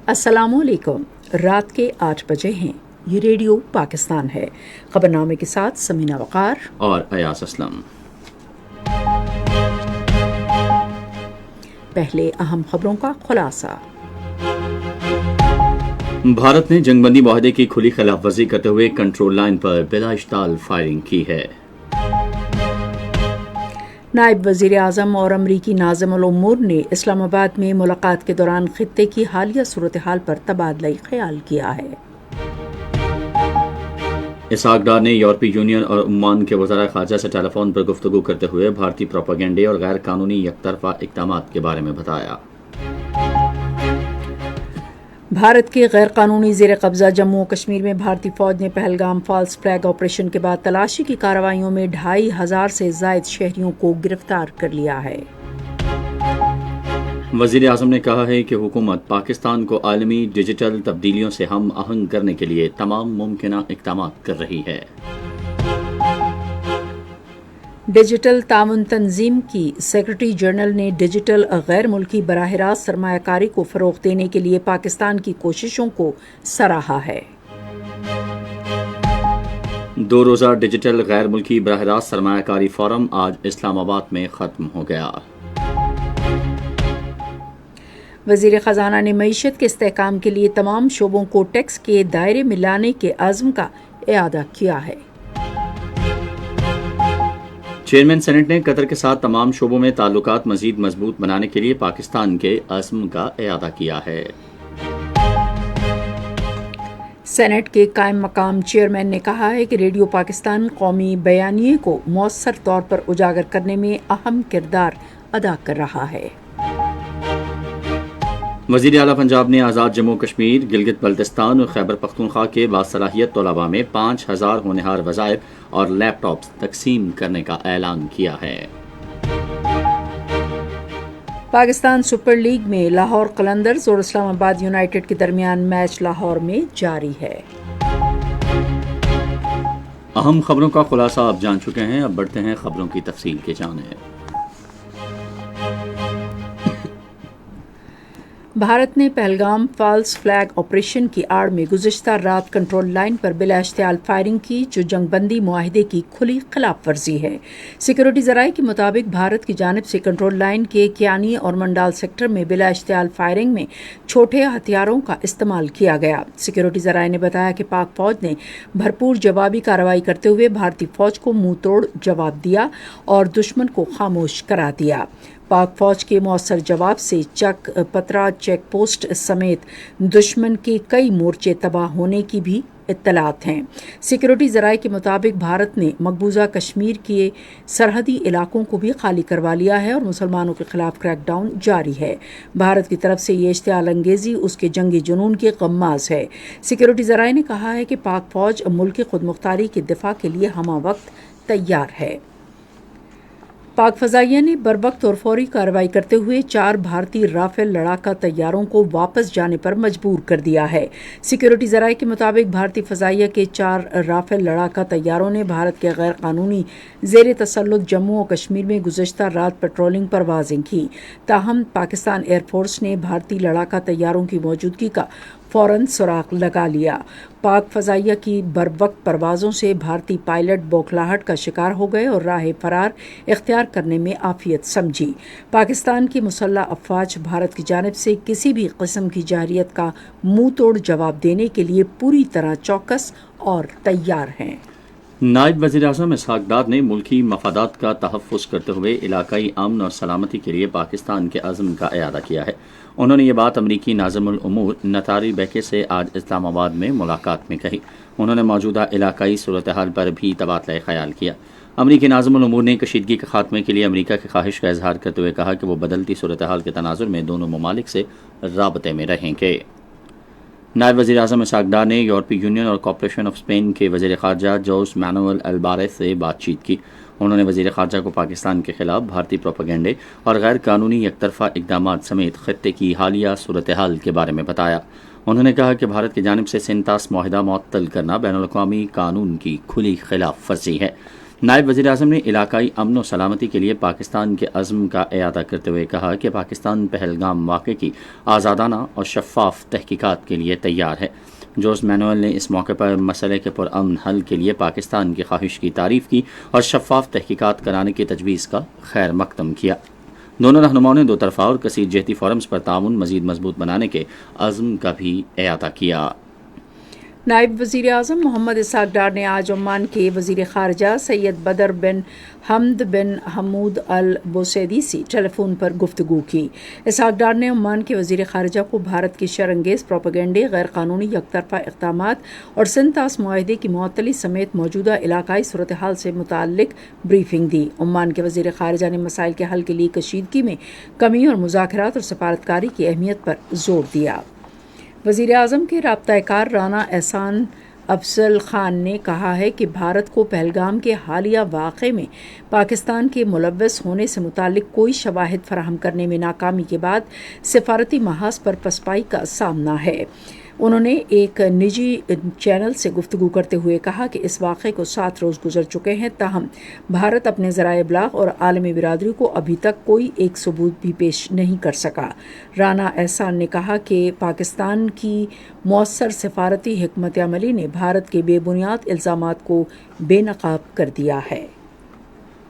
السلام علیکم۔ رات کے 8 بجے ہیں۔ یہ ریڈیو پاکستان ہے۔ خبرنامے کے ساتھ سمینہ وقار اور ایاز اسلم۔ پہلے اہم خبروں کا خلاصہ۔ بھارت نے جنگ بندی معاہدے کی کھلی خلاف ورزی کرتے ہوئے کنٹرول لائن پر بلا اشتعال فائرنگ کی ہے۔ نائب وزیر اعظم اور امریکی ناظم الامور نے اسلام آباد میں ملاقات کے دوران خطے کی حالیہ صورتحال پر تبادلہ خیال کیا ہے۔ اسحاق ڈار نے یورپی یونین اور عمان کے وزراء خارجہ سے ٹیلی فون پر گفتگو کرتے ہوئے بھارتی پروپیگنڈے اور غیر قانونی یک طرفہ اقدامات کے بارے میں بتایا۔ بھارت کے غیر قانونی زیر قبضہ جموں و کشمیر میں بھارتی فوج نے پہلگام فالس فلیگ آپریشن کے بعد تلاشی کی کارروائیوں میں 2500 سے زائد شہریوں کو گرفتار کر لیا ہے۔ وزیر اعظم نے کہا ہے کہ حکومت پاکستان کو عالمی ڈیجیٹل تبدیلیوں سے ہم آہنگ کرنے کے لیے تمام ممکنہ اقدامات کر رہی ہے۔ ڈیجیٹل تعاون تنظیم کی سیکرٹری جنرل نے ڈیجیٹل غیر ملکی براہ راست سرمایہ کاری کو فروغ دینے کے لیے پاکستان کی کوششوں کو سراہا ہے۔ 2 روزہ ڈیجیٹل غیر ملکی براہ راست سرمایہ کاری فورم آج اسلام آباد میں ختم ہو گیا۔ وزیر خزانہ نے معیشت کے استحکام کے لیے تمام شعبوں کو ٹیکس کے دائرے میں لانے کے عزم کا اعادہ کیا ہے۔ چیئرمین سینٹ نے قطر کے ساتھ تمام شعبوں میں تعلقات مزید مضبوط بنانے کے لیے پاکستان کے عزم کا اعادہ کیا ہے۔ سینٹ کے قائم مقام چیئرمین نے کہا ہے کہ ریڈیو پاکستان قومی بیانیے کو مؤثر طور پر اجاگر کرنے میں اہم کردار ادا کر رہا ہے۔ وزیر اعلیٰ پنجاب نے آزاد جموں کشمیر، گلگت بلتستان اور خیبر پختونخوا کے باصلاحیت طلباء میں 5000 ہونہار وظائف اور لیپ ٹاپس تقسیم کرنے کا اعلان کیا ہے۔ پاکستان سپر لیگ میں لاہور قلندرز اور اسلام آباد یونائیٹڈ کے درمیان میچ لاہور میں جاری ہے۔ اہم خبروں کا خلاصہ آپ جان چکے ہیں، اب بڑھتے ہیں خبروں کی تفصیل کی جانب۔ بھارت نے پہلگام فالس فلیگ آپریشن کی آڑ میں گزشتہ رات کنٹرول لائن پر بلا اشتعال فائرنگ کی، جو جنگ بندی معاہدے کی کھلی خلاف ورزی ہے۔ سیکورٹی ذرائع کے مطابق بھارت کی جانب سے کنٹرول لائن کے کیانی اور منڈال سیکٹر میں بلا اشتعال فائرنگ میں چھوٹے ہتھیاروں کا استعمال کیا گیا۔ سیکورٹی ذرائع نے بتایا کہ پاک فوج نے بھرپور جوابی کارروائی کرتے ہوئے بھارتی فوج کو منہ توڑ جواب دیا اور دشمن کو خاموش کرا دیا۔ پاک فوج کے مؤثر جواب سے چک پترا چیک پوسٹ سمیت دشمن کے کئی مورچے تباہ ہونے کی بھی اطلاعات ہیں۔ سیکورٹی ذرائع کے مطابق بھارت نے مقبوضہ کشمیر کے سرحدی علاقوں کو بھی خالی کروا لیا ہے اور مسلمانوں کے خلاف کریک ڈاؤن جاری ہے۔ بھارت کی طرف سے یہ اشتعال انگیزی اس کے جنگی جنون کے غماز ہے۔ سیکورٹی ذرائع نے کہا ہے کہ پاک فوج ملک خود مختاری کے دفاع کے لیے ہمہ وقت تیار ہے۔ پاک فضائیہ نے بروقت اور فوری کارروائی کرتے ہوئے 4 بھارتی رافیل لڑاکا طیاروں کو واپس جانے پر مجبور کر دیا ہے۔ سیکورٹی ذرائع کے مطابق بھارتی فضائیہ کے 4 رافیل لڑاکا طیاروں نے بھارت کے غیر قانونی زیر تسلط جموں و کشمیر میں گزشتہ رات پیٹرولنگ پروازیں کی، تاہم پاکستان ایئر فورس نے بھارتی لڑاکا طیاروں کی موجودگی کا فوراً سراغ لگا لیا۔ پاک فضائیہ کی بروقت پروازوں سے بھارتی پائلٹ بوکھلاہٹ کا شکار ہو گئے اور راہ فرار اختیار کرنے میں عافیت سمجھی۔ پاکستان کی مسلح افواج بھارت کی جانب سے کسی بھی قسم کی جارحیت کا منہ توڑ جواب دینے کے لیے پوری طرح چوکس اور تیار ہیں۔ نائب وزیر اعظم اسحاق ڈار نے ملکی مفادات کا تحفظ کرتے ہوئے علاقائی امن اور سلامتی کے لیے پاکستان کے عزم کا اعادہ کیا ہے۔ انہوں نے یہ بات امریکی ناظم الامور نتاری بیکے سے آج اسلام آباد میں ملاقات میں کہی۔ انہوں نے موجودہ علاقائی صورتحال پر بھی تبادلہ خیال کیا۔ امریکی ناظم الامور نے کشیدگی کے خاتمے کے لیے امریکہ کی خواہش کا اظہار کرتے ہوئے کہا کہ وہ بدلتی صورتحال کے تناظر میں دونوں ممالک سے رابطے میں رہیں گے۔ نائب وزیر اعظم اسحاق ڈار نے یورپی یونین اور کارپوریشن آف اسپین کے وزیر خارجہ جوس مانوئل البارز سے بات چیت کی۔ انہوں نے وزیر خارجہ کو پاکستان کے خلاف بھارتی پروپیگنڈے اور غیر قانونی یک طرفہ اقدامات سمیت خطے کی حالیہ صورتحال کے بارے میں بتایا۔ انہوں نے کہا کہ بھارت کی جانب سے سینتاس معاہدہ معطل کرنا بین الاقوامی قانون کی کھلی خلاف ورزی ہے۔ نائب وزیر اعظم نے علاقائی امن و سلامتی کے لیے پاکستان کے عزم کا اعادہ کرتے ہوئے کہا کہ پاکستان پہلگام واقعے کی آزادانہ اور شفاف تحقیقات کے لیے تیار ہے۔ جوز مینوئل نے اس موقع پر مسئلے کے پرامن حل کے لیے پاکستان کی خواہش کی تعریف کی اور شفاف تحقیقات کرانے کی تجویز کا خیر مقدم کیا۔ دونوں رہنماؤں نے دو طرفہ اور کثیر جہتی فورمز پر تعاون مزید مضبوط بنانے کے عزم کا بھی اعادہ کیا۔ نائب وزیر اعظم محمد اسحاق ڈار نے آج عمان کے وزیر خارجہ سید بدر بن حمد بن حمود البوسیدی سے ٹیلی فون پر گفتگو کی۔ اسحاق ڈار نے عمان کے وزیر خارجہ کو بھارت کی شرانگیز پروپیگنڈے، غیر قانونی یک طرفہ اقدامات اور سنتاس معاہدے کی معطلی سمیت موجودہ علاقائی صورتحال سے متعلق بریفنگ دی۔ عمان کے وزیر خارجہ نے مسائل کے حل کے لیے کشیدگی میں کمی اور مذاکرات اور سفارتکاری کی اہمیت پر زور دیا۔ وزیر اعظم کے رابطہ کار رانا احسان افضل خان نے کہا ہے کہ بھارت کو پہلگام کے حالیہ واقعے میں پاکستان کے ملوث ہونے سے متعلق کوئی شواہد فراہم کرنے میں ناکامی کے بعد سفارتی محاذ پر پسپائی کا سامنا ہے۔ انہوں نے ایک نجی چینل سے گفتگو کرتے ہوئے کہا کہ اس واقعے کو 7 روز گزر چکے ہیں، تاہم بھارت اپنے ذرائع ابلاغ اور عالمی برادری کو ابھی تک کوئی ایک ثبوت بھی پیش نہیں کر سکا۔ رانا احسان نے کہا کہ پاکستان کی مؤثر سفارتی حکمت عملی نے بھارت کے بے بنیاد الزامات کو بے نقاب کر دیا ہے۔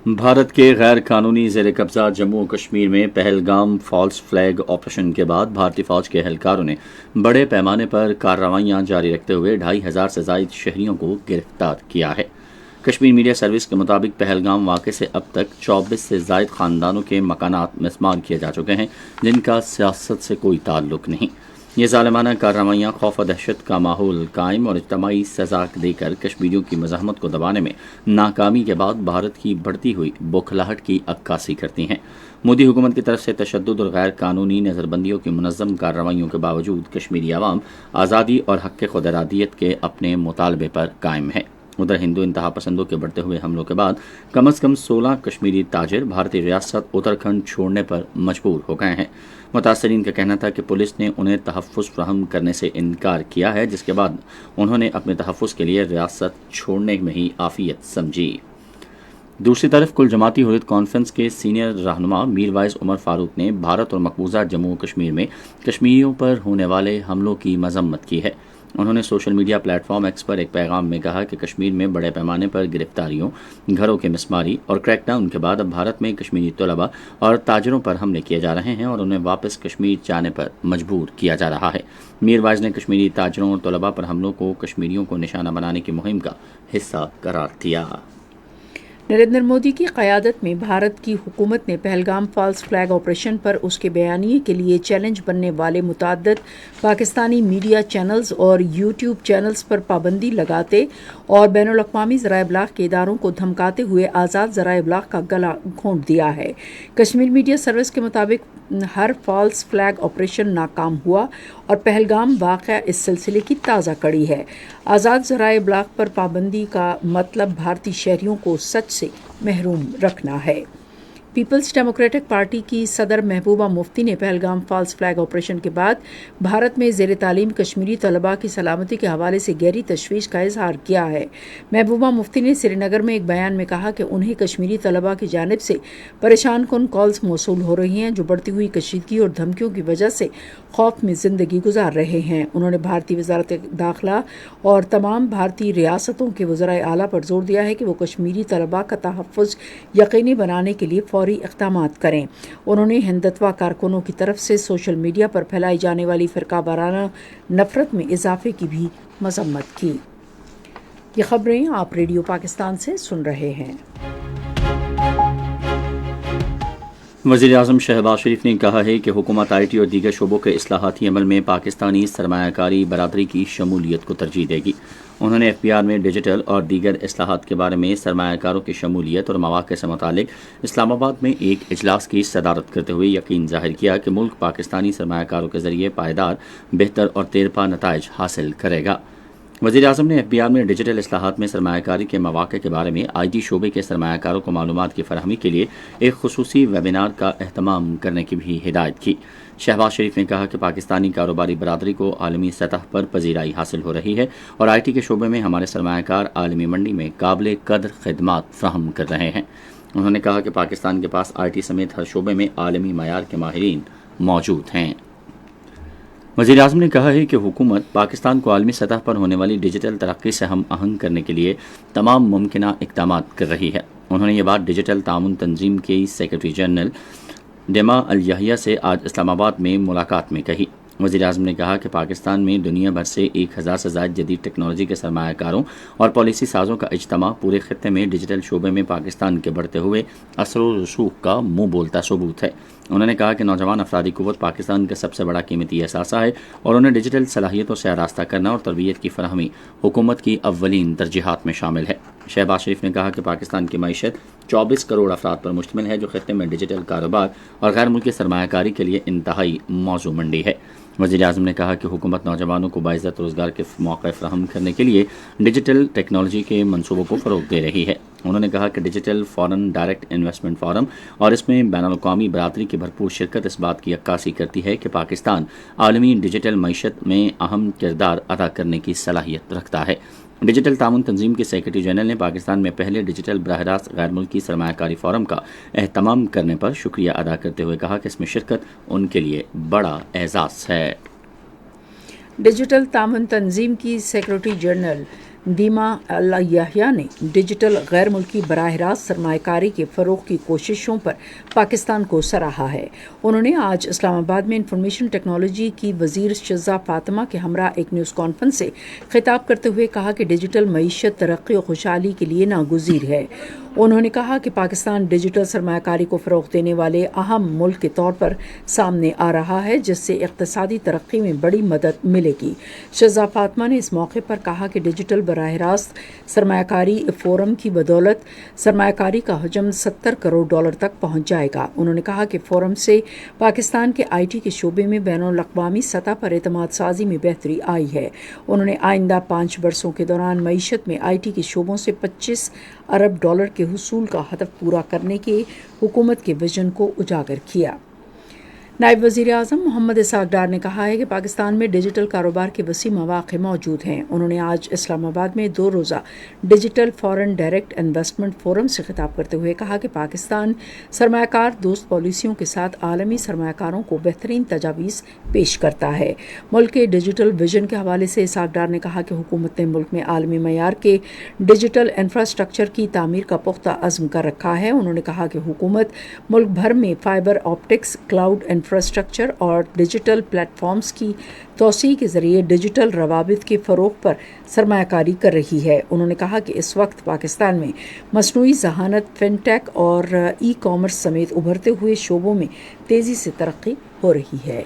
بھارت کے غیر قانونی زیر قبضہ جموں و کشمیر میں پہلگام فالس فلیگ آپریشن کے بعد بھارتی فوج کے اہلکاروں نے بڑے پیمانے پر کارروائیاں جاری رکھتے ہوئے 2500 سے زائد شہریوں کو گرفتار کیا ہے۔ کشمیر میڈیا سروس کے مطابق پہلگام واقعے سے اب تک 24 سے زائد خاندانوں کے مکانات مسمار کیے جا چکے ہیں، جن کا سیاست سے کوئی تعلق نہیں۔ یہ ظالمانہ کارروائیاں خوف و دہشت کا ماحول قائم اور اجتماعی سزا دے کر کشمیریوں کی مزاحمت کو دبانے میں ناکامی کے بعد بھارت کی بڑھتی ہوئی بوکھلاہٹ کی عکاسی کرتی ہیں۔ مودی حکومت کی طرف سے تشدد اور غیر قانونی نظر بندیوں کی منظم کارروائیوں کے باوجود کشمیری عوام آزادی اور حق خود ارادیت کے اپنے مطالبے پر قائم ہے۔ ادھر ہندو انتہا پسندوں کے بڑھتے ہوئے حملوں کے بعد کم از کم 16 کشمیری تاجر بھارتی ریاست اتراکھنڈ چھوڑنے پر مجبور ہو گئے ہیں۔ متاثرین کا کہنا تھا کہ پولیس نے انہیں تحفظ فراہم کرنے سے انکار کیا ہے، جس کے بعد انہوں نے اپنے تحفظ کے لیے ریاست چھوڑنے میں ہی عافیت سمجھی۔ دوسری طرف کل جماعتی حریت کانفرنس کے سینئر رہنما میر وائز عمر فاروق نے بھارت اور مقبوضہ جموں و کشمیر میں کشمیریوں پر ہونے والے حملوں کی مذمت کی ہے۔ انہوں نے social media platform X پر ایک پیغام میں کہا کہ کشمیر میں بڑے پیمانے پر گرفتاریوں، گھروں کے مسماری اور کریک ڈاؤن کے بعد اب بھارت میں کشمیری طلباء اور تاجروں پر حملے کیے جا رہے ہیں اور انہیں واپس کشمیر جانے پر مجبور کیا جا رہا ہے۔ میر وائز نے کشمیری تاجروں اور طلباء پر حملوں کو کشمیریوں کو نشانہ بنانے کی مہم کا حصہ قرار دیا۔ نریندر مودی کی قیادت میں بھارت کی حکومت نے پہلگام فالس فلیگ آپریشن پر اس کے بیانیے کے لیے چیلنج بننے والے متعدد پاکستانی میڈیا چینلز اور یوٹیوب چینلز پر پابندی لگاتے اور بین الاقوامی ذرائع ابلاغ کے اداروں کو دھمکاتے ہوئے آزاد ذرائع ابلاغ کا گلا گھونٹ دیا ہے۔ کشمیر میڈیا سروس کے مطابق ہر فالس فلیگ آپریشن ناکام ہوا اور پہلگام واقعہ اس سلسلے کی تازہ کڑی ہے۔ آزاد ذرائع ابلاغ پر پابندی کا مطلب بھارتی شہریوں کو سچ سے محروم رکھنا ہے۔ پیپلز ڈیموکریٹک پارٹی کی صدر محبوبہ مفتی نے پہلگام فالس فلیگ آپریشن کے بعد بھارت میں زیر تعلیم کشمیری طلباء کی سلامتی کے حوالے سے گہری تشویش کا اظہار کیا ہے۔ محبوبہ مفتی نے سری نگر میں ایک بیان میں کہا کہ انہیں کشمیری طلباء کی جانب سے پریشان کن کالز موصول ہو رہی ہیں جو بڑھتی ہوئی کشیدگی اور دھمکیوں کی وجہ سے خوف میں زندگی گزار رہے ہیں۔ انہوں نے بھارتی وزارت داخلہ اور تمام بھارتی ریاستوں کے وزرائے اعلیٰ پر زور دیا ہے کہ وہ کشمیری طلباء کا تحفظ یقینی بنانے کے لیے فوری اقدامات کریں۔ انہوں نے ہندتوا کارکنوں کی طرف سے سوشل میڈیا پر پھیلائی جانے والی فرقہ وارانہ نفرت میں اضافے کی بھی مذمت کی۔ یہ خبریں آپ ریڈیو پاکستان سے سن رہے ہیں۔ وزیر اعظم شہباز شریف نے کہا ہے کہ حکومت آئی ٹی اور دیگر شعبوں کے اصلاحاتی عمل میں پاکستانی سرمایہ کاری برادری کی شمولیت کو ترجیح دے گی۔ انہوں نے FBR میں ڈیجیٹل اور دیگر اصلاحات کے بارے میں سرمایہ کاروں کی شمولیت اور مواقع سے متعلق اسلام آباد میں ایک اجلاس کی صدارت کرتے ہوئے یقین ظاہر کیا کہ ملک پاکستانی سرمایہ کاروں کے ذریعے پائیدار، بہتر اور دیرپا نتائج حاصل کرے گا۔ وزیر اعظم نے FBI میں ڈیجیٹل اصلاحات میں سرمایہ کاری کے مواقع کے بارے میں IT شعبے کے سرمایہ کاروں کو معلومات کی فراہمی کے لیے ایک خصوصی ویبینار کا اہتمام کرنے کی بھی ہدایت کی۔ شہباز شریف نے کہا کہ پاکستانی کاروباری برادری کو عالمی سطح پر پذیرائی حاصل ہو رہی ہے اور IT کے شعبے میں ہمارے سرمایہ کار عالمی منڈی میں قابل قدر خدمات فراہم کر رہے ہیں۔ انہوں نے کہا کہ پاکستان کے پاس IT سمیت ہر شعبے میں عالمی معیار کے ماہرین موجود ہیں۔ وزیر اعظم نے کہا ہے کہ حکومت پاکستان کو عالمی سطح پر ہونے والی ڈیجیٹل ترقی سے ہم آہنگ کرنے کے لیے تمام ممکنہ اقدامات کر رہی ہے۔ انہوں نے یہ بات ڈیجیٹل تعاون تنظیم کی سیکرٹری جنرل ڈیما الیحییٰ سے آج اسلام آباد میں ملاقات میں کہی۔ وزیر اعظم نے کہا کہ پاکستان میں دنیا بھر سے 1000 سے زائد جدید ٹیکنالوجی کے سرمایہ کاروں اور پالیسی سازوں کا اجتماع پورے خطے میں ڈیجیٹل شعبے میں پاکستان کے بڑھتے ہوئے اثر و رسوخ کا منہ بولتا ثبوت ہے۔ انہوں نے کہا کہ نوجوان افرادی قوت پاکستان کا سب سے بڑا قیمتی اثاثہ ہے اور انہیں ڈیجیٹل صلاحیتوں سے آراستہ کرنا اور تربیت کی فراہمی حکومت کی اولین ترجیحات میں شامل ہے۔ شہباز شریف نے کہا کہ پاکستان کی معیشت 24 کروڑ افراد پر مشتمل ہے، جو خطے میں ڈیجیٹل کاروبار اور غیر ملکی سرمایہ کاری کے لیے انتہائی موزوں منڈی ہے۔ وزیر اعظم نے کہا کہ حکومت نوجوانوں کو باعزت روزگار کے موقع فراہم کرنے کے لیے ڈیجیٹل ٹیکنالوجی کے منصوبوں کو فروغ دے رہی ہے۔ انہوں نے کہا کہ digital foreign direct investment forum اور اس میں بین الاقوامی برادری کی بھرپور شرکت اس بات کی عکاسی کرتی ہے کہ پاکستان عالمی ڈیجیٹل معیشت میں اہم کردار ادا کرنے کی صلاحیت رکھتا ہے۔ ڈیجیٹل تعاون تنظیم کے سیکرٹری جنرل نے پاکستان میں پہلے ڈیجیٹل براہ راست غیر ملکی سرمایہ کاری فورم کا اہتمام کرنے پر شکریہ ادا کرتے ہوئے کہا کہ اس میں شرکت ان کے لیے بڑا اعزاز ہے۔ ڈیجیٹل تعاون تنظیم کی سیکرٹری جنرل دیما الیحییٰ نے ڈیجیٹل غیر ملکی براہ راست سرمایہ کاری کے فروغ کی کوششوں پر پاکستان کو سراہا ہے۔ انہوں نے آج اسلام آباد میں انفارمیشن ٹیکنالوجی کی وزیر شزا فاطمہ کے ہمراہ ایک نیوز کانفرنس سے خطاب کرتے ہوئے کہا کہ ڈیجیٹل معیشت ترقی و خوشحالی کے لیے ناگزیر ہے۔ انہوں نے کہا کہ پاکستان ڈیجیٹل سرمایہ کاری کو فروغ دینے والے اہم ملک کے طور پر سامنے آ رہا ہے، جس سے اقتصادی ترقی میں بڑی مدد ملے گی۔ شزا فاطمہ نے اس موقع پر کہا کہ ڈیجیٹل براہ راست سرمایہ کاری فورم کی بدولت سرمایہ کاری کا حجم $70 کروڑ تک پہنچ جائے گا۔ انہوں نے کہا کہ فورم سے پاکستان کے IT کے شعبے میں بین الاقوامی سطح پر اعتماد سازی میں بہتری آئی ہے۔ انہوں نے آئندہ 5 برسوں کے دوران معیشت میں IT کے شعبوں سے $25 ارب کے حصول کا ہدف پورا کرنے کے حکومت کے وژن کو اجاگر کیا۔ نائب وزیر اعظم محمد اسحاق ڈار نے کہا ہے کہ پاکستان میں ڈیجیٹل کاروبار کے وسیع مواقع موجود ہیں۔ انہوں نے آج اسلام آباد میں 2 روزہ digital foreign direct investment forum سے خطاب کرتے ہوئے کہا کہ پاکستان سرمایہ کار دوست پالیسیوں کے ساتھ عالمی سرمایہ کاروں کو بہترین تجاویز پیش کرتا ہے۔ ملک کے ڈیجیٹل ویژن کے حوالے سے اسحاق ڈار نے کہا کہ حکومت نے ملک میں عالمی معیار کے ڈیجیٹل انفراسٹرکچر کی تعمیر کا پختہ عزم کر رکھا ہے۔ انہوں نے کہا کہ حکومت ملک بھر میں فائبر آپٹکس، کلاؤڈ انفراسٹرکچر اور ڈیجیٹل پلیٹ فارمز کی توسیع کے ذریعے ڈیجیٹل روابط کے فروغ پر سرمایہ کاری کر رہی ہے۔ انہوں نے کہا کہ اس وقت پاکستان میں مصنوعی ذہانت، فن ٹیک اور ای کامرس سمیت ابھرتے ہوئے شعبوں میں تیزی سے ترقی ہو رہی ہے۔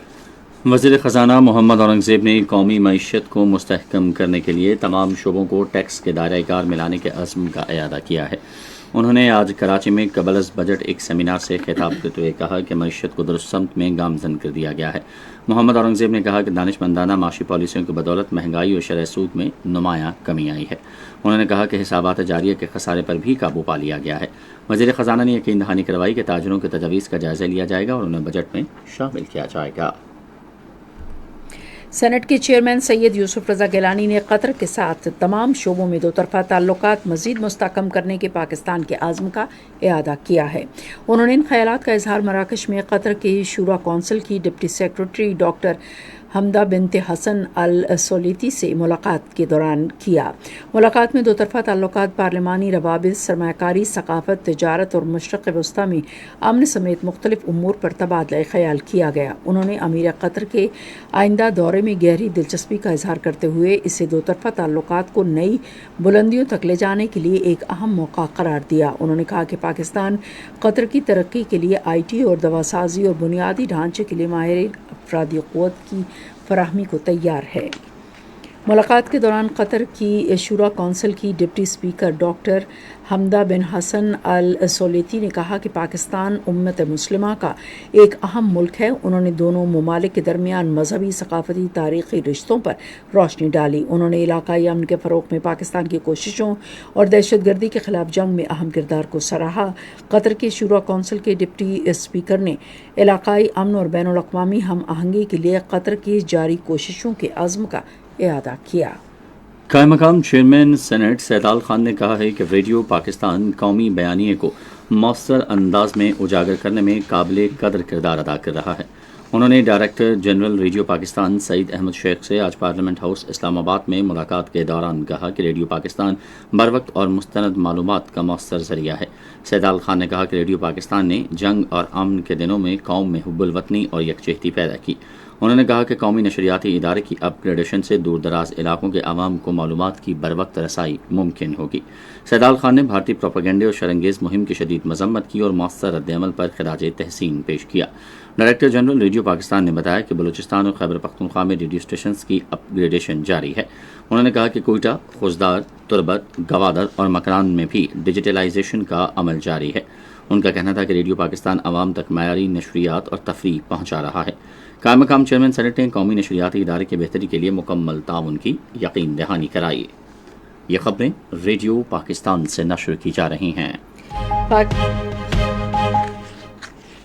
وزیر خزانہ محمد اورنگزیب نے قومی معیشت کو مستحکم کرنے کے لیے تمام شعبوں کو ٹیکس کے دائرۂ کار میں لانے کے عزم کا اعادہ کیا ہے۔ انہوں نے آج کراچی میں قبل از بجٹ ایک سیمینار سے خطاب کرتے ہوئے کہا کہ معیشت کو درست سمت میں گامزن کر دیا گیا ہے۔ محمد اورنگزیب نے کہا کہ دانش مندانہ معاشی پالیسیوں کی بدولت مہنگائی اور شرح سود میں نمایاں کمی آئی ہے۔ انہوں نے کہا کہ حسابات جاریہ کے خسارے پر بھی قابو پا لیا گیا ہے۔ وزیر خزانہ نے یقین دہانی کروائی کہ تاجروں کے تجاویز کا جائزہ لیا جائے گا اور انہیں بجٹ میں شامل کیا جائے گا۔ سینٹ کے چیئرمین سید یوسف رضا گیلانی نے قطر کے ساتھ تمام شعبوں میں دو طرفہ تعلقات مزید مستحکم کرنے کے پاکستان کے عزم کا اعادہ کیا ہے۔ انہوں نے ان خیالات کا اظہار مراکش میں قطر کے شورا کونسل کی ڈپٹی سیکرٹری ڈاکٹر حمدہ بنت حسن السولیتی سے ملاقات کے دوران کیا۔ ملاقات میں دو طرفہ تعلقات، پارلیمانی روابط، سرمایہ کاری، ثقافت، تجارت اور مشرق وسطیٰ میں امن سمیت مختلف امور پر تبادلہ خیال کیا گیا۔ انہوں نے امیر قطر کے آئندہ دورے میں گہری دلچسپی کا اظہار کرتے ہوئے اسے دو طرفہ تعلقات کو نئی بلندیوں تک لے جانے کے لیے ایک اہم موقع قرار دیا۔ انہوں نے کہا کہ پاکستان قطر کی ترقی کے لیے IT اور دواسازی اور بنیادی ڈھانچے کے لیے ماہرین افرادی قوت کی فراہمی کو تیار ہے۔ ملاقات کے دوران قطر کی شورا کونسل کی ڈپٹی اسپیکر ڈاکٹر حمدہ بن حسن السولیتی نے کہا کہ پاکستان امت مسلمہ کا ایک اہم ملک ہے. انہوں نے دونوں ممالک کے درمیان مذہبی، ثقافتی، تاریخی رشتوں پر روشنی ڈالی. انہوں نے علاقائی امن کے فروغ میں پاکستان کی کوششوں اور دہشت گردی کے خلاف جنگ میں اہم کردار کو سراہا. قطر کے شورا کونسل کے ڈپٹی اسپیکر نے علاقائی امن اور بین الاقوامی ہم آہنگی کے لیے قطر کی جاری کوششوں کے عزم کا اعادہ کیا. قائم مقام چیئرمین سینٹ سیدال خان نے کہا ہے کہ ریڈیو پاکستان قومی بیانیے کو مؤثر انداز میں اجاگر کرنے میں قابل قدر کردار ادا کر رہا ہے. انہوں نے ڈائریکٹر جنرل ریڈیو پاکستان سعید احمد شیخ سے آج پارلیمنٹ ہاؤس اسلام آباد میں ملاقات کے دوران کہا کہ ریڈیو پاکستان بروقت اور مستند معلومات کا مؤثر ذریعہ ہے. سیدال خان نے کہا کہ ریڈیو پاکستان نے جنگ اور امن کے دنوں میں قوم میں حب الوطنی اور یکجہتی پیدا کی. انہوں نے کہا کہ قومی نشریاتی ادارے کی اپ گریڈیشن سے دور دراز علاقوں کے عوام کو معلومات کی بروقت رسائی ممکن ہوگی. سیدال خان نے بھارتی پروپیگنڈے اور شرانگیز مہم کی شدید مذمت کی اور مؤثر رد عمل پر خراج تحسین پیش کیا. ڈائریکٹر جنرل ریڈیو پاکستان نے بتایا کہ بلوچستان اور خیبر پختونخوا میں ریڈیو اسٹیشنز کی اپ گریڈیشن جاری ہے. انہوں نے کہا کہ کوئٹہ، خوزدار، تربت، گوادر اور مکران میں بھی ڈیجیٹلائزیشن کا عمل جاری ہے. ان کا کہنا تھا کہ ریڈیو پاکستان عوام تک معیاری نشریات اور تفریح پہنچا رہا ہے. قائم مقام چیئرمین سینٹ نے قومی نشریاتی ادارے کی بہتری کے لیے مکمل تعاون کی یقین دہانی کرائی. یہ خبریں ریڈیو پاکستان سے نشر کی جا رہی ہیں.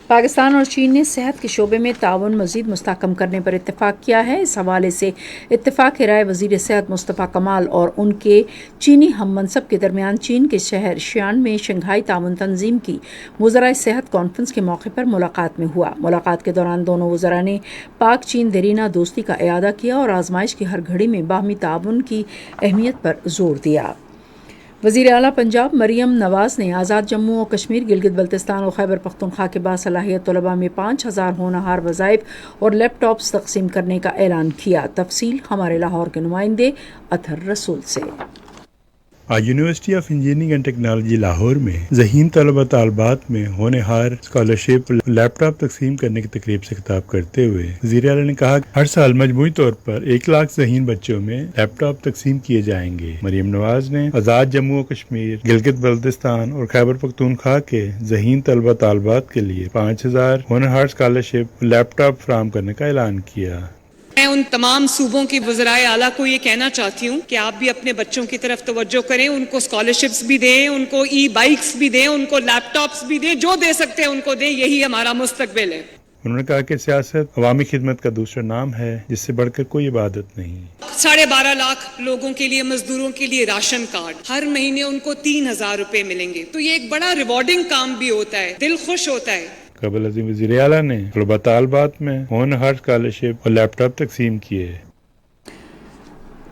پاکستان اور چین نے صحت کے شعبے میں تعاون مزید مستحکم کرنے پر اتفاق کیا ہے. اس حوالے سے اتفاق رائے وزیر صحت مصطفیٰ کمال اور ان کے چینی ہم منصب کے درمیان چین کے شہر شیان میں شنگھائی تعاون تنظیم کی وزرائے صحت کانفرنس کے موقع پر ملاقات میں ہوا. ملاقات کے دوران دونوں وزراء نے پاک چین دیرینہ دوستی کا اعادہ کیا اور آزمائش کی ہر گھڑی میں باہمی تعاون کی اہمیت پر زور دیا. وزیر اعلیٰ پنجاب مریم نواز نے آزاد جموں و کشمیر، گلگت بلتستان اور خیبر پختونخوا کے باصلاحیت طلباء میں 5000 ہونہار وظائف اور لیپ ٹاپس تقسیم کرنے کا اعلان کیا. تفصیل ہمارے لاہور کے نمائندے اطہر رسول سے. آج university of engineering and technology Lahore میں ذہین طلبہ طالبات میں ہونہار اسکالرشپ لیپ ٹاپ تقسیم کرنے کی تقریب سے خطاب کرتے ہوئے وزیر اعلیٰ نے کہا کہ ہر سال مجموعی طور پر 1 لاکھ ذہین بچوں میں لیپ ٹاپ تقسیم کیے جائیں گے. مریم نواز نے آزاد جموں و کشمیر، گلگت بلتستان اور خیبر پختونخوا کے ذہین طلبہ طالبات کے لیے 5000 ہونہار اسکالرشپ لیپ ٹاپ فراہم کرنے کا اعلان کیا. میں ان تمام صوبوں کی وزرائے اعلیٰ کو یہ کہنا چاہتی ہوں کہ آپ بھی اپنے بچوں کی طرف توجہ کریں، ان کو اسکالرشپس بھی دیں، ان کو ای بائکس بھی دیں، ان کو لیپ ٹاپس بھی دیں، جو دے سکتے ہیں ان کو دیں. یہی ہمارا مستقبل ہے. انہوں نے کہا کہ سیاست عوامی خدمت کا دوسرا نام ہے جس سے بڑھ کر کوئی عبادت نہیں. 12.5 لاکھ لوگوں کے لیے، مزدوروں کے لیے راشن کارڈ، ہر مہینے ان کو 3000 روپے ملیں گے. تو یہ ایک بڑا ریوارڈنگ کام بھی ہوتا ہے، دل خوش ہوتا ہے. قبل ازیں وزیر اعلیٰ نے طلبہ طالبات میں ہونہار اسکالرشپ اور لیپ ٹاپ تقسیم کیے.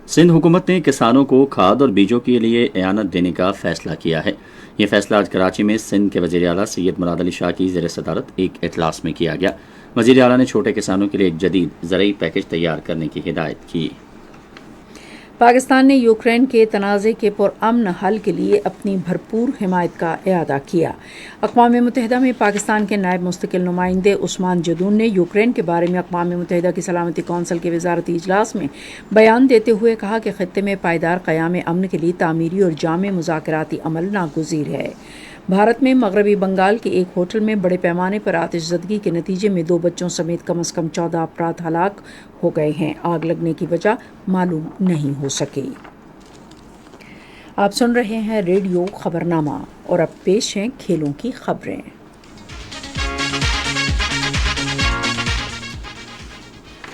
سندھ حکومت نے کسانوں کو کھاد اور بیجوں کے لیے اعانت دینے کا فیصلہ کیا ہے. یہ فیصلہ آج کراچی میں سندھ کے وزیر اعلیٰ سید مراد علی شاہ کی زیر صدارت ایک اجلاس میں کیا گیا. وزیر اعلیٰ نے چھوٹے کسانوں کے لیے ایک جدید زرعی پیکج تیار کرنے کی ہدایت کی. پاکستان نے یوکرین کے تنازع کے پرامن حل کے لیے اپنی بھرپور حمایت کا اعادہ کیا. اقوام متحدہ میں پاکستان کے نائب مستقل نمائندے عثمان جدون نے یوکرین کے بارے میں اقوام متحدہ کی سلامتی کونسل کے وزارتی اجلاس میں بیان دیتے ہوئے کہا کہ خطے میں پائیدار قیام امن کے لیے تعمیری اور جامع مذاکراتی عمل ناگزیر ہے. بھارت میں مغربی بنگال کے ایک ہوٹل میں بڑے پیمانے پر آتش زدگی کے نتیجے میں 2 بچوں سمیت کم از کم 14 افراد ہلاک ہو گئے ہیں. آگ لگنے کی وجہ معلوم نہیں ہو سکی. آپ سن رہے ہیں ریڈیو خبرنامہ اور اب پیش ہیں کھیلوں کی خبریں.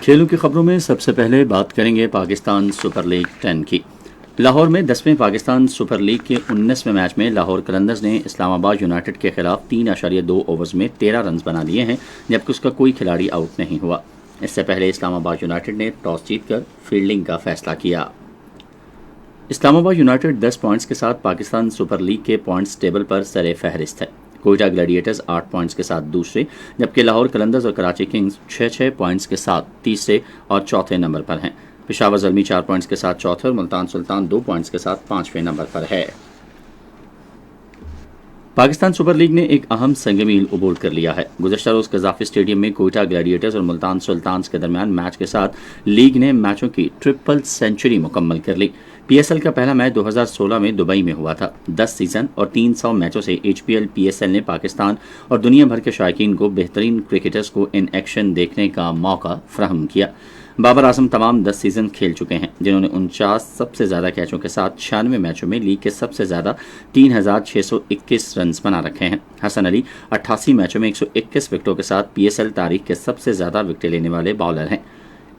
کھیلوں کی خبروں میں سب سے پہلے بات کریں گے پاکستان سپر لیگ 10 کی. لاہور میں 10ویں پاکستان سپر لیگ کے 19ویں میچ میں لاہور قلندرز نے اسلام آباد یونائیٹڈ کے خلاف 3.2 اوورز میں 13 رنز بنا لیے ہیں، جبکہ اس کا کوئی کھلاڑی آؤٹ نہیں ہوا. اس سے پہلے اسلام آباد یونائیٹڈ نے ٹاس جیت کر فیلڈنگ کا فیصلہ کیا. اسلام آباد یونائیٹڈ 10 پوائنٹس کے ساتھ پاکستان سپر لیگ کے پوائنٹس ٹیبل پر سر فہرست ہے. کوئٹہ گلیڈیٹرز 8 پوائنٹس کے ساتھ دوسرے، جبکہ لاہور قلندرز اور کراچی کنگز 6 پوائنٹس کے ساتھ تیسرے اور چوتھے نمبر پر ہیں. پشاور زلمی 4 پوائنٹس کے ساتھ چوتھے اور ملتان سلطان 2 پوائنٹس کے ساتھ 5ویں نمبر پر ہے. پاکستان سپر لیگ نے ایک اہم سنگ میل عبور کر لیا ہے۔ گزشتہ روز قذافی اسٹیڈیم میں کوئٹہ گلیڈیٹرز اور ملتان سلطانز کے درمیان میچ کے ساتھ لیگ نے میچوں کی ٹرپل سینچری مکمل کر لی۔ پی ایس ایل کا پہلا میچ 2016 میں دبئی میں ہوا تھا۔ 10 سیزن اور 300 میچوں سے H P L P S L نے پاکستان اور دنیا بھر کے شائقین کو بہترین کرکٹرز کو ان ایکشن دیکھنے کا موقع فراہم کیا۔ بابر اعظم تمام 10 سیزن کھیل چکے ہیں، جنہوں نے 49 سب سے زیادہ کیچوں کے ساتھ 96 میچوں میں لیگ کے سب سے زیادہ 3621 رنز بنا رکھے ہیں۔ حسن علی 88 میچوں میں 121 وکٹوں کے ساتھ پی ایس ایل تاریخ کے سب سے زیادہ وکٹیں لینے والے بالر ہیں۔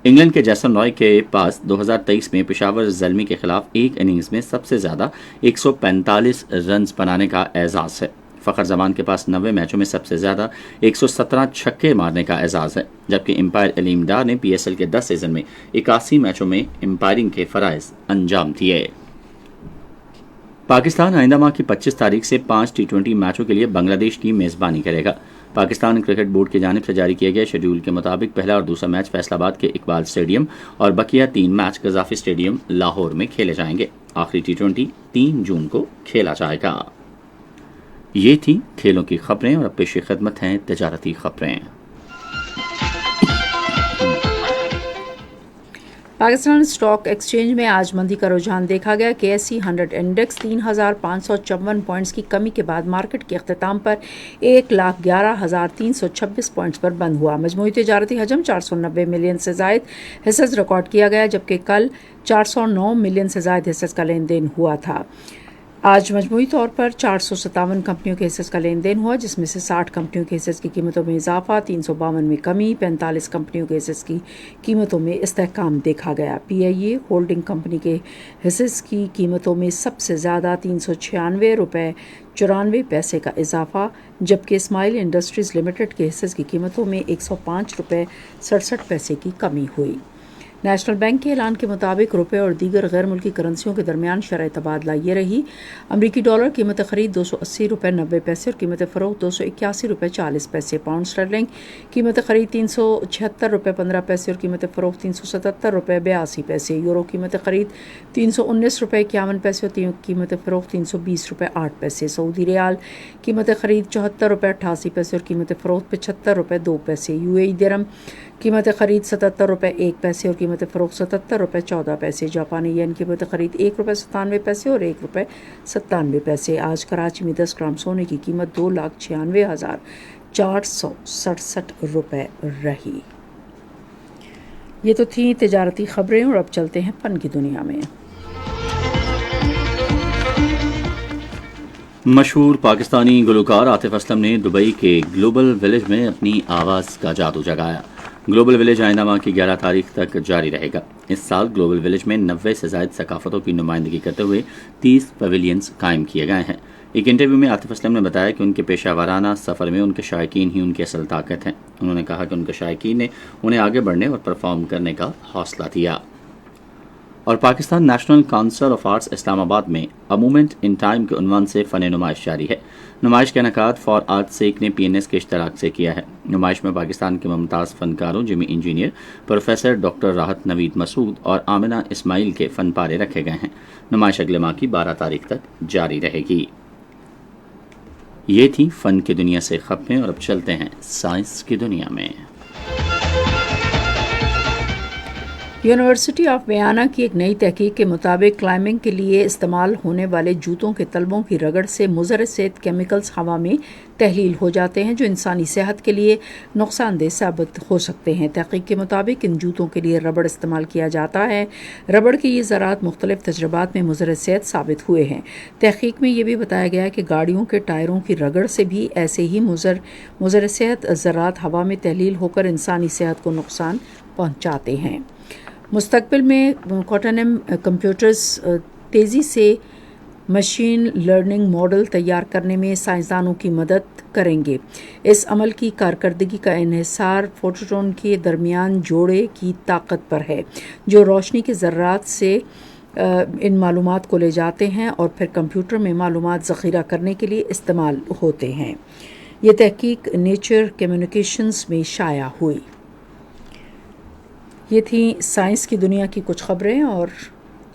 انگلینڈ کے جیسن رائے کے پاس 2023 میں پشاور زلمی کے خلاف ایک اننگز میں سب سے زیادہ 145 رنز بنانے کا اعزاز ہے۔ فخر زمان کے پاس 90 میچوں میں سب سے زیادہ 117 چھکے مارنے کا اعزاز ہے، جبکہ امپائر علیم ڈار نے پی ایس ایل کے 10 سیزن میں 81 میچوں میں امپائرنگ کے فرائض انجام دیے۔ پاکستان آئندہ ماہ کی 25 تاریخ سے 5 T20 میچوں کے لیے بنگلہ دیش کی میزبانی کرے گا۔ پاکستان کرکٹ بورڈ کی جانب سے جاری کیے گئے شیڈول کے مطابق پہلا اور دوسرا میچ فیصل آباد کے اقبال اسٹیڈیم اور بقیہ 3 میچ قذافی اسٹیڈیم لاہور میں کھیلے جائیں گے۔ آخری T20 3 جون کو کھیلا جائے گا۔ یہ تھی کھیلوں کی خبریں اور اب پیش خدمت ہیں تجارتی خبریں۔ پاکستان اسٹاک ایکسچینج میں آج مندی کا رجحان دیکھا گیا۔ KSE 100 انڈیکس 3554 پوائنٹس کی کمی کے بعد مارکیٹ کے اختتام پر 1,11,326 پوائنٹس پر بند ہوا۔ مجموعی تجارتی حجم 490 ملین سے زائد حصص ریکارڈ کیا گیا، جبکہ کل 409 ملین سے زائد حصص کا لین دین ہوا تھا۔ آج مجموعی طور پر 457 کمپنیوں کے حصص کا لین دین ہوا، جس میں سے 60 کمپنیوں کے حصص کی قیمتوں میں اضافہ، 352 میں کمی، 45 کمپنیوں کے حصص کی قیمتوں میں استحکام دیکھا گیا۔ PIA ہولڈنگ کمپنی کے حصص کی قیمتوں میں سب سے زیادہ 396 روپے 94 پیسے کا اضافہ، جبکہ اسماعیل انڈسٹریز لمیٹڈ کے حصص کی قیمتوں میں 105 روپے 67 پیسے کی کمی ہوئی۔ نیشنل بینک کے اعلان کے مطابق روپے اور دیگر غیر ملکی کرنسیوں کے درمیان شرح تبادلہ یہ رہی: امریکی ڈالر قیمت خرید 280 روپے 90 پیسے اور قیمت فروخت 281 روپے 40 پیسے۔ پاؤنڈ اسٹرلنگ قیمت خرید 376 روپے 15 پیسے اور قیمت فروخت 377 روپے 82 پیسے۔ یورو قیمت خرید 319 روپے 51 پیسے اور قیمت فروخت 320 روپے 8 پیسے۔ سعودی ریال قیمت خرید 74 روپے 88 پیسے اور قیمت فروخت 75 روپے 2 پیسے۔ UAE درہم قیمت خرید 77 روپے 1 پیسے اور قیمت فروخت 77 روپے 14 پیسے۔ جاپانی ین قیمت خرید 1 روپے 97 پیسے اور 1 روپے 97 پیسے۔ آج کراچی میں 10 گرام سونے کی قیمت 2,96,467 روپے رہی۔ یہ تو تھیں تجارتی خبریں اور اب چلتے ہیں فن کی دنیا میں۔ مشہور پاکستانی گلوکار عاطف اسلم نے دبئی کے گلوبل ولیج میں اپنی آواز کا جادو جگایا۔ گلوبل ولیج آئندہ ماہ کی 11 تاریخ تک جاری رہے گا۔ اس سال گلوبل ولیج میں 90 سے زائد ثقافتوں کی نمائندگی کرتے ہوئے 30 پیویلینز قائم کیے گئے ہیں۔ ایک انٹرویو میں عاطف اسلم نے بتایا کہ ان کے پیشہ ورانہ سفر میں ان کے شائقین ہی ان کی اصل طاقت ہیں۔ انہوں نے کہا کہ ان کے شائقین نے انہیں آگے بڑھنے اور پرفارم کرنے کا حوصلہ دیا۔ اور Pakistan National Council of Arts Islamabad میں اے مومنٹ ان ٹائم کے عنوان سے فن نمائش جاری ہے۔ نمائش کا انعقاد فار آرٹ سیک نے PNS کے اشتراک سے کیا ہے۔ نمائش میں پاکستان کے ممتاز فنکاروں جمی انجینئر، پروفیسر ڈاکٹر راحت نوید مسعود اور آمنہ اسماعیل کے فن پارے رکھے گئے ہیں۔ نمائش اگلے ماہ کی 12 تاریخ تک جاری رہے گی۔ یہ تھی فن کی دنیا سے خبریں اور اب چلتے ہیں سائنس کی دنیا میں۔ یونیورسٹی آف ویانا کی ایک نئی تحقیق کے مطابق کلائمبنگ کے لیے استعمال ہونے والے جوتوں کے تلبوں کی رگڑ سے مضر صحت کیمیکلز ہوا میں تحلیل ہو جاتے ہیں، جو انسانی صحت کے لیے نقصان دہ ثابت ہو سکتے ہیں۔ تحقیق کے مطابق ان جوتوں کے لیے ربڑ استعمال کیا جاتا ہے۔ ربڑ کے یہ ذرات مختلف تجربات میں مضر صحت ثابت ہوئے ہیں۔ تحقیق میں یہ بھی بتایا گیا کہ گاڑیوں کے ٹائروں کی رگڑ سے بھی ایسے ہی مضر صحت ذرات ہوا میں تحلیل ہو کر انسانی صحت کو نقصان پہنچاتے ہیں۔ مستقبل میں کوانٹم کمپیوٹرز تیزی سے مشین لرننگ ماڈل تیار کرنے میں سائنسدانوں کی مدد کریں گے۔ اس عمل کی کارکردگی کا انحصار فوٹون کے درمیان جوڑے کی طاقت پر ہے، جو روشنی کے ذرات سے ان معلومات کو لے جاتے ہیں اور پھر کمپیوٹر میں معلومات ذخیرہ کرنے کے لیے استعمال ہوتے ہیں۔ یہ تحقیق نیچر کمیونیکیشنز میں شائع ہوئی۔ یہ تھیں سائنس کی دنیا کی کچھ خبریں اور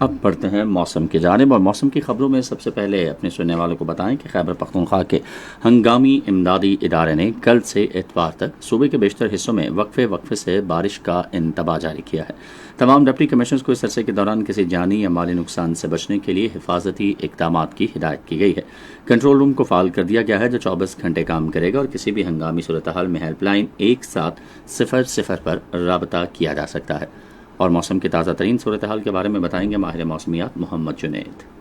اب بڑھتے ہیں موسم کی جانب، اور موسم کی خبروں میں سب سے پہلے اپنے سننے والوں کو بتائیں کہ خیبر پختونخوا کے ہنگامی امدادی ادارے نے کل سے اتوار تک صوبے کے بیشتر حصوں میں وقفے سے بارش کا انتباہ جاری کیا ہے۔ تمام ڈپٹی کمشنرز کو اس عرصے کے دوران کسی جانی یا مالی نقصان سے بچنے کے لیے حفاظتی اقدامات کی ہدایت کی گئی ہے۔ کنٹرول روم کو فعال کر دیا گیا ہے جو 24 گھنٹے کام کرے گا، اور کسی بھی ہنگامی صورتحال میں ہیلپ لائن 1700 پر رابطہ کیا جا سکتا ہے۔ اور موسم کی تازہ ترین صورتحال کے بارے میں بتائیں گے ماہر موسمیات محمد جنید۔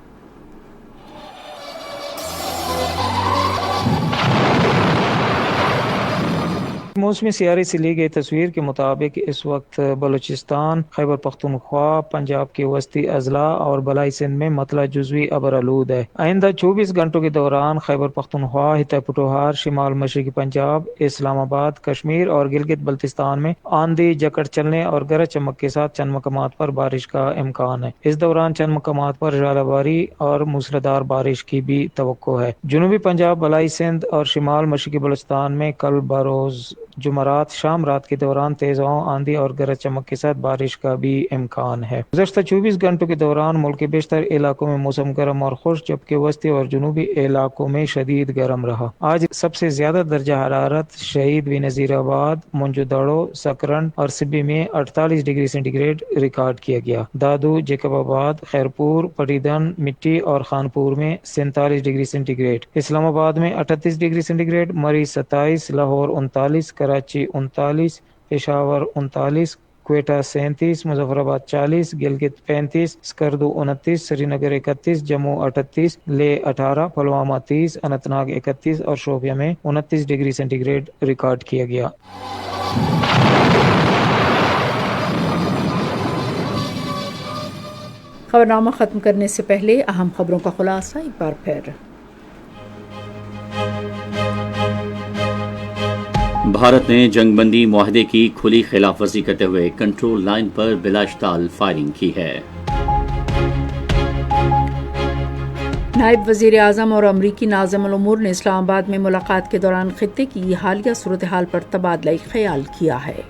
موسمی سیارے سے لی گئی تصویر کے مطابق اس وقت بلوچستان، خیبر پختونخوا، پنجاب کے وسطی اضلاع اور بالائی سندھ میں مطلع جزوی ابرآلود ہے۔ آئندہ 24 گھنٹوں کے دوران خیبر پختونخوا، خطہ پٹوہار، شمال مشرقی پنجاب، اسلام آباد، کشمیر اور گلگت بلتستان میں آندھی، جکڑ چلنے اور گرج چمک کے ساتھ چند مقامات پر بارش کا امکان ہے۔ اس دوران چند مقامات پر ژالہ باری اور موسلادھار بارش کی بھی توقع ہے۔ جنوبی پنجاب، بالائی سندھ اور شمال مشرقی بلوچستان میں کل بروز جمعرات شام رات کے دوران تیز ہواؤں، آندھی اور گرج چمک کے ساتھ بارش کا بھی امکان ہے۔ گزشتہ 24 گھنٹوں کے دوران ملک کے بیشتر علاقوں میں موسم گرم اور خشک، جبکہ وسطی اور جنوبی علاقوں میں شدید گرم رہا۔ آج سب سے زیادہ درجہ حرارت شہید بینظیر آباد، منجو-دڑو، سکرن اور سبی میں 48 ڈگری سینٹی گریڈ ریکارڈ کیا گیا۔ دادو، جیکب آباد، خیرپور، پٹیدن، مٹی اور خانپور میں 47 ڈگری سینٹی گریڈ، اسلام آباد میں 38 ڈگری سینٹی گریڈ، مری 27، لاہور 39، کراچی 39، پشاور 39، کوئٹہ 37، مظفر آباد 40، گلگت 35، سکردو 29، سری نگر 31، جموں 38، لے 18، پلوامہ 30، اننت ناگ 31 اور شوپیاں میں 29 ڈگری سینٹی گریڈ ریکارڈ کیا گیا۔ خبرنامہ ختم کرنے سے پہلے اہم خبروں کا خلاصہ ایک بار پھر۔ بھارت نے جنگ بندی معاہدے کی کھلی خلاف ورزی کرتے ہوئے کنٹرول لائن پر بلا اشتعال فائرنگ کی ہے۔ نائب وزیر اعظم اور امریکی ناظم الامور نے اسلام آباد میں ملاقات کے دوران خطے کی حالیہ صورتحال پر تبادلہ خیال کیا ہے۔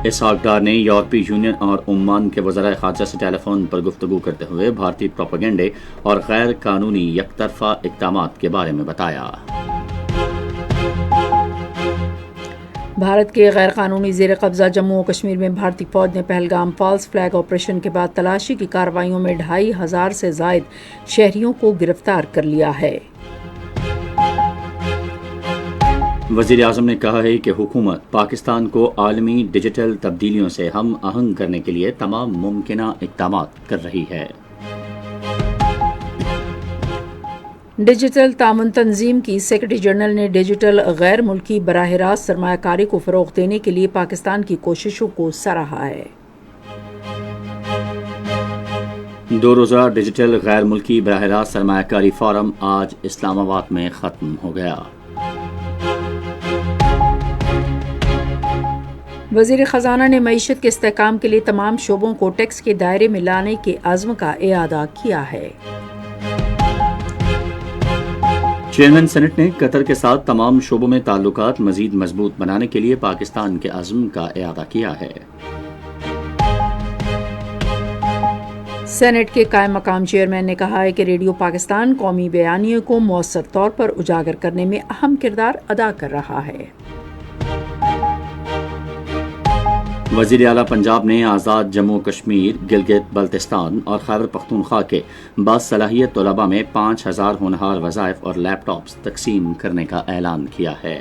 اسحاق ڈار نے یورپی یونین اور عمان کے وزرائے خارجہ سے ٹیلی فون پر گفتگو کرتے ہوئے بھارتی پروپیگنڈے اور غیر قانونی یک طرفہ اقدامات کے بارے میں بتایا۔ بھارت کے غیر قانونی زیر قبضہ جموں و کشمیر میں بھارتی فوج نے پہلگام فالس فلیگ آپریشن کے بعد تلاشی کی کارروائیوں میں 2500 سے زائد شہریوں کو گرفتار کر لیا ہے۔ وزیر اعظم نے کہا ہے کہ حکومت پاکستان کو عالمی ڈیجیٹل تبدیلیوں سے ہم آہنگ کرنے کے لیے تمام ممکنہ اقدامات کر رہی ہے۔ ڈیجیٹل تعاون تنظیم کی سیکرٹری جنرل نے ڈیجیٹل غیر ملکی براہ راست سرمایہ کاری کو فروغ دینے کے لیے پاکستان کی کوششوں کو سراہا ہے۔ 2 روزہ ڈیجیٹل غیر ملکی براہ راست سرمایہ کاری فورم آج اسلام آباد میں ختم ہو گیا۔ وزیر خزانہ نے معیشت کے استحکام کے لیے تمام شعبوں کو ٹیکس کے دائرے میں لانے کے عزم کا اعادہ کیا ہے۔ چیئرمین سینٹ نے قطر کے ساتھ تمام شعبوں میں تعلقات مزید مضبوط بنانے کے لیے پاکستان کے عزم کا اعادہ کیا ہے۔ سینٹ کے قائم مقام چیئرمین نے کہا ہے کہ ریڈیو پاکستان قومی بیانیے کو مؤثر طور پر اجاگر کرنے میں اہم کردار ادا کر رہا ہے۔ وزیر اعلیٰ پنجاب نے آزاد جموں کشمیر، گلگت بلتستان اور خیبر پختونخوا کے باصلاحیت طلباء میں 5000 ہونہار وظائف اور لیپ ٹاپس تقسیم کرنے کا اعلان کیا ہے۔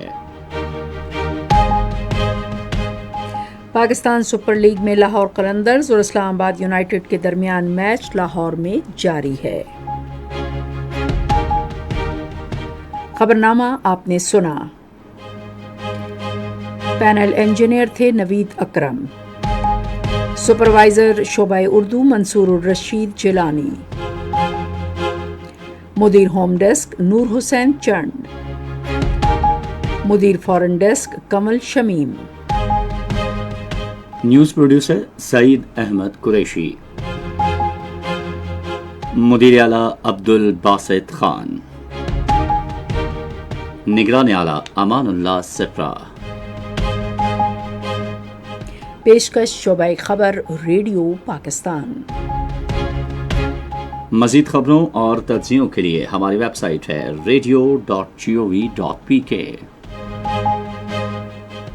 پاکستان سپر لیگ میں لاہور قلندرز اور اسلام آباد یونائیٹڈ کے درمیان میچ لاہور میں جاری ہے۔ خبرنامہ آپ نے سنا۔ پینل انجینئر تھے نوید اکرم، سپروائزر شعبہ اردو منصور الرشید جیلانی، مدیر ہوم ڈیسک نور حسین چنڈ، مدیر فورن ڈیسک کمل شمیم، نیوز پروڈیوسر سعید احمد قریشی، مدیر اعلیٰ عبد الباسط خان، نگران اعلیٰ امان اللہ سپرا۔ پیشکش شعبہ خبر ریڈیو پاکستان۔ مزید خبروں اور تجزیوں کے لیے ہماری ویب سائٹ ہے radio.gov.pk۔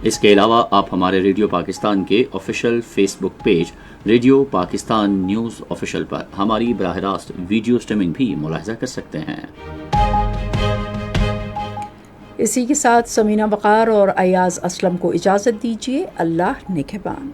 اس کے علاوہ آپ ہمارے ریڈیو پاکستان کے official Facebook page Radio Pakistan news official پر ہماری براہ راست ویڈیو اسٹریمنگ بھی ملاحظہ کر سکتے ہیں۔ اسی کے ساتھ سمینہ وقار اور ایاز اسلم کو اجازت دیجیے۔ اللہ نگہبان۔